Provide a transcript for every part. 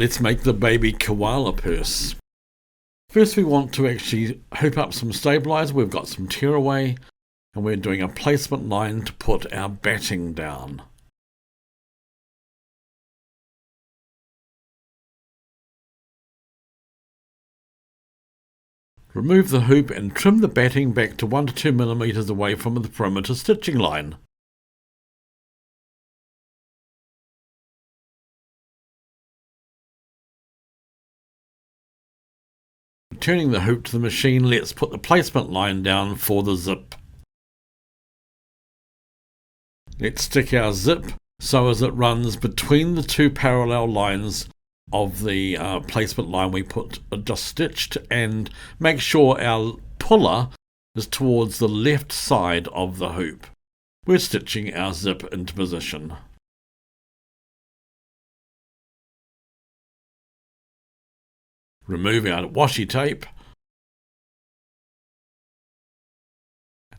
Let's make the Baby Koala Purse. First we want to actually hoop up some stabilizer. We've got some tearaway and we're doing a placement line to put our batting down. Remove the hoop and trim the batting back to 1 to 2 millimeters away from the perimeter stitching line. Turning the hoop to the machine, let's put the placement line down for the zip. Let's stick our zip so as it runs between the two parallel lines of the placement line we just stitched, and make sure our puller is towards the left side of the hoop. We're stitching our zip into position. Remove our washi tape.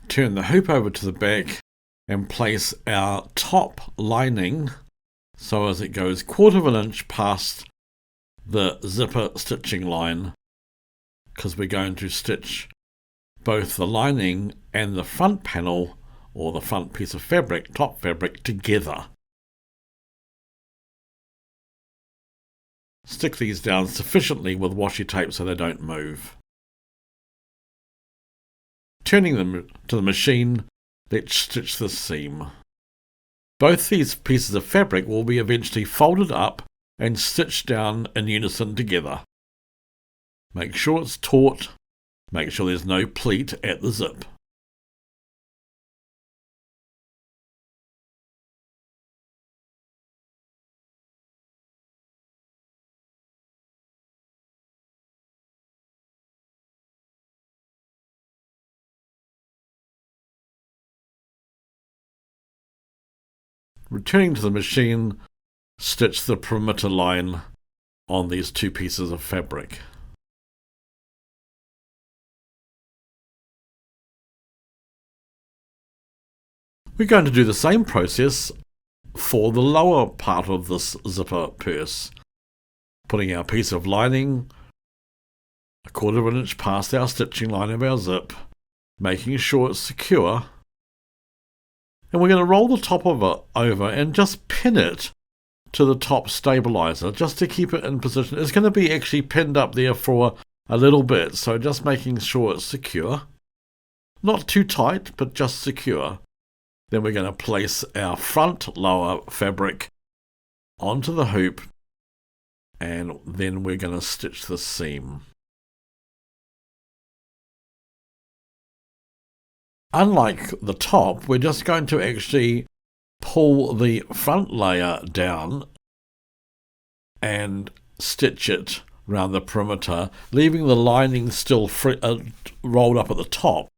Turn the hoop over to the back and place our top lining so as it goes 1/4 of an inch past the zipper stitching line, because we're going to stitch both the lining and the front panel, or the front piece of fabric, top fabric, together. Stick these down sufficiently with washi tape so they don't move. Turning them to the machine, let's stitch the seam. Both these pieces of fabric will be eventually folded up and stitched down in unison together. Make sure it's taut. Make sure there's no pleat at the zip. Returning to the machine, stitch the perimeter line on these two pieces of fabric. We're going to do the same process for the lower part of this zipper purse, putting our piece of lining 1/4 of an inch past our stitching line of our zip, making sure it's secure, and we're going to roll the top of it over and just pin it to the top stabilizer just to keep it in position. It's going to be actually pinned up there for a little bit, so just making sure it's secure. Not too tight, but just secure. Then we're going to place our front lower fabric onto the hoop, and then we're going to stitch the seam. Unlike the top, we're just going to actually pull the front layer down and stitch it around the perimeter, leaving the lining still rolled up at the top,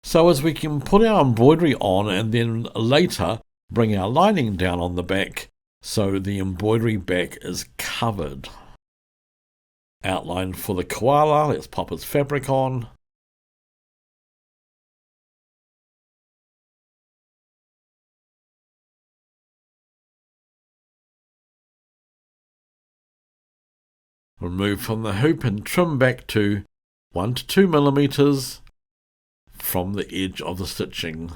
so as we can put our embroidery on and then later bring our lining down on the back so the embroidery back is covered. Outline for the koala, let's pop its fabric on. Remove from the hoop and trim back to 1 to 2 millimeters from the edge of the stitching.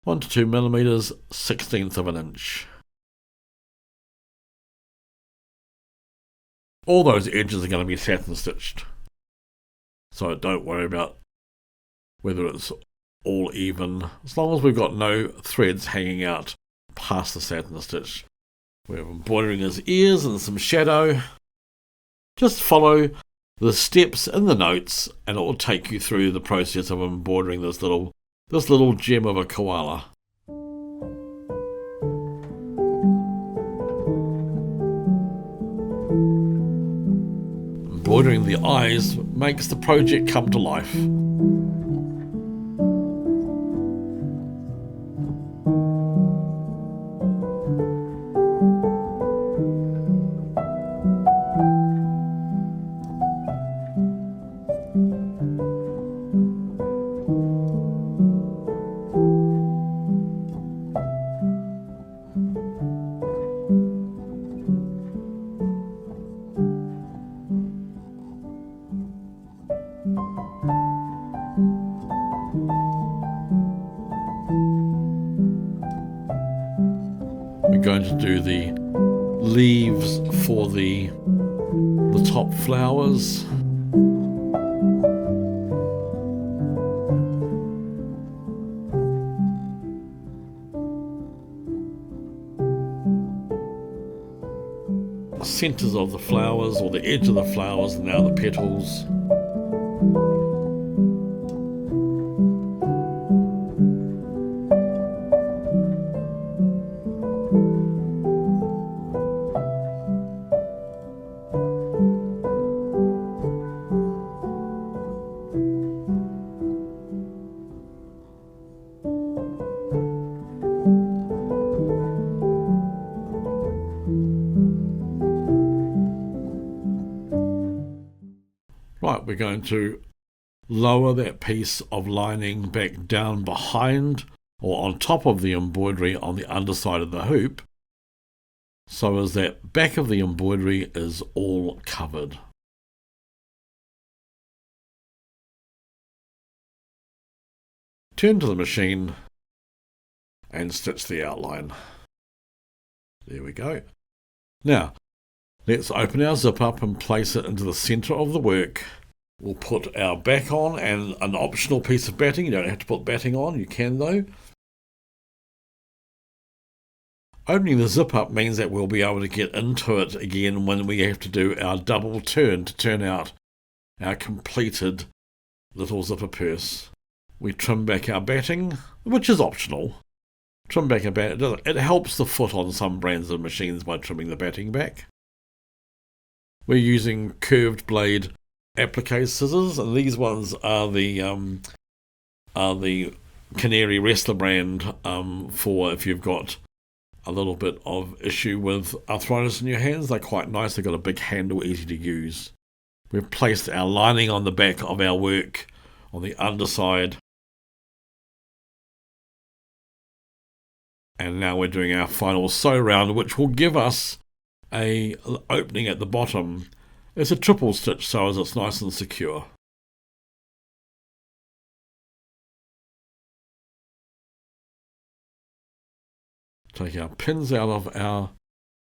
One to 2 millimeters, 1/16 of an inch. All those edges are going to be satin stitched, so don't worry about whether it's all even, as long as we've got no threads hanging out past the satin stitch. We're embroidering his ears and some shadow. Just follow the steps in the notes and it will take you through the process of embroidering this little gem of a koala. Embroidering the eyes makes the project come to life. going to do the leaves for the top flowers. Centers of the flowers, or the edge of the flowers, and now the petals. Right, we're going to lower that piece of lining back down behind or on top of the embroidery on the underside of the hoop, so as that back of the embroidery is all covered. Turn to the machine and stitch the outline. There we go. Now, let's open our zip up and place it into the centre of the work. We'll put our back on and an optional piece of batting. You don't have to put batting on, you can though. Opening the zip up means that we'll be able to get into it again when we have to do our double turn to turn out our completed little zipper purse. We trim back our batting, which is optional. Trim back our batting. It helps the foot on some brands of machines by trimming the batting back. We're using curved blade applique scissors, and these ones are the Canary Wrestler brand for if you've got a little bit of issue with arthritis in your hands. They're quite nice. They've got a big handle, easy to use. We've placed our lining on the back of our work on the underside, and now we're doing our final sew round, which will give us a opening at the bottom. It's a triple stitch sew as it's nice and secure. Take our pins out of our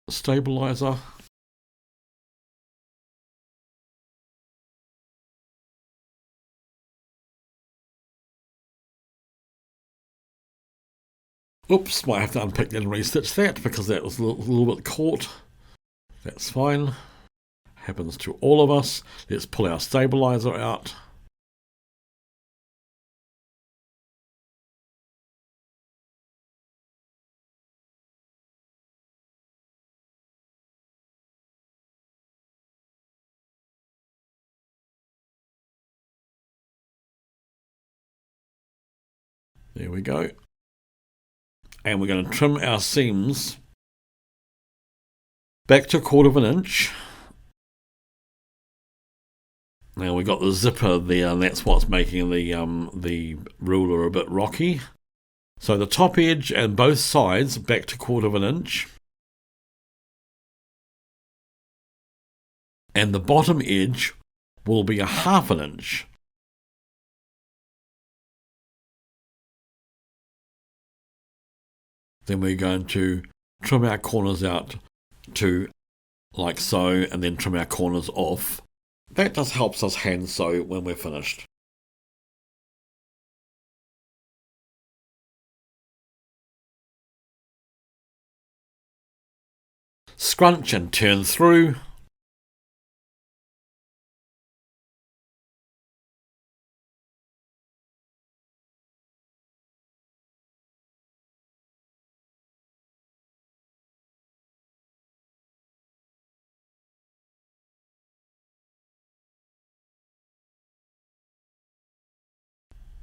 stabilizer. Oops, might have to unpick that and restitch that because that was a little bit caught. That's fine. Happens to all of us. Let's pull our stabilizer out. There we go. And we're going to trim our seams back to 1/4 inch. Now we've got the zipper there, and that's what's making the ruler a bit rocky. So the top edge and both sides back to 1/4 inch. And the bottom edge will be 1/2 inch. Then we're going to trim our corners out to like so, and then trim our corners off. That just helps us hand sew when we're finished. Scrunch and turn through.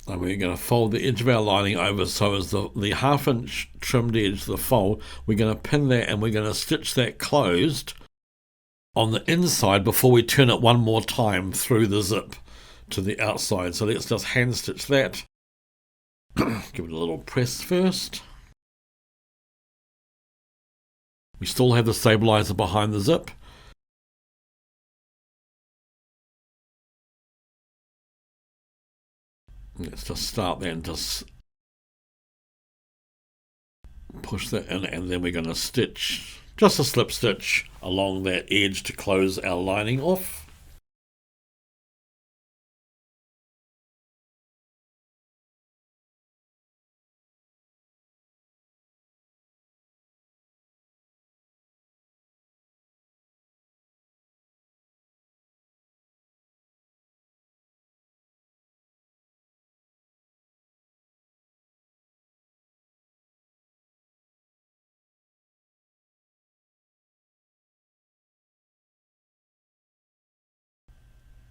And we're going to fold the edge of our lining over so as the 1/2 inch trimmed edge, the fold, we're going to pin that and we're going to stitch that closed on the inside before we turn it one more time through the zip to the outside. So let's just hand stitch that. Give it a little press first. We still have the stabilizer behind the zip. Let's just start there and just Push that in, and then we're going to stitch just a slip stitch along that edge to close our lining off.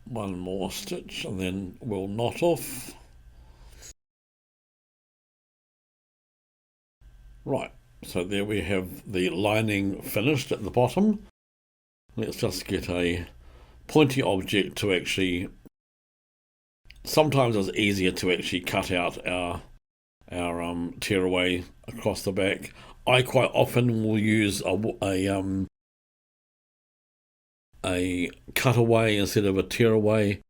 One more stitch and then we'll knot off. Right, so there we have the lining finished at the bottom. Let's just get a pointy object to actually, sometimes it's easier to actually cut out our tearaway across the back. I quite often will use a cutaway instead of a tearaway,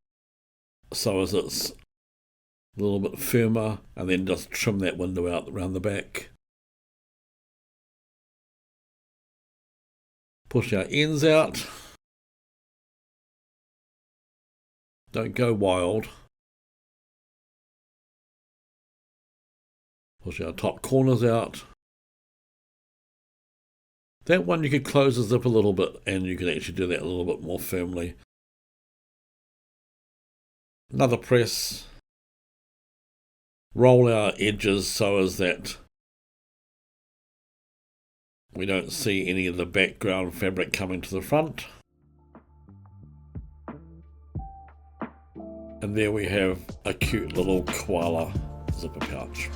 so as it's a little bit firmer, and then just trim that window out around the back. Push our ends out. Don't go wild. Push our top corners out. That one you could close the zip a little bit, and you can actually do that a little bit more firmly. Another press. Roll our edges so as that we don't see any of the background fabric coming to the front. And there we have a cute little koala zipper pouch.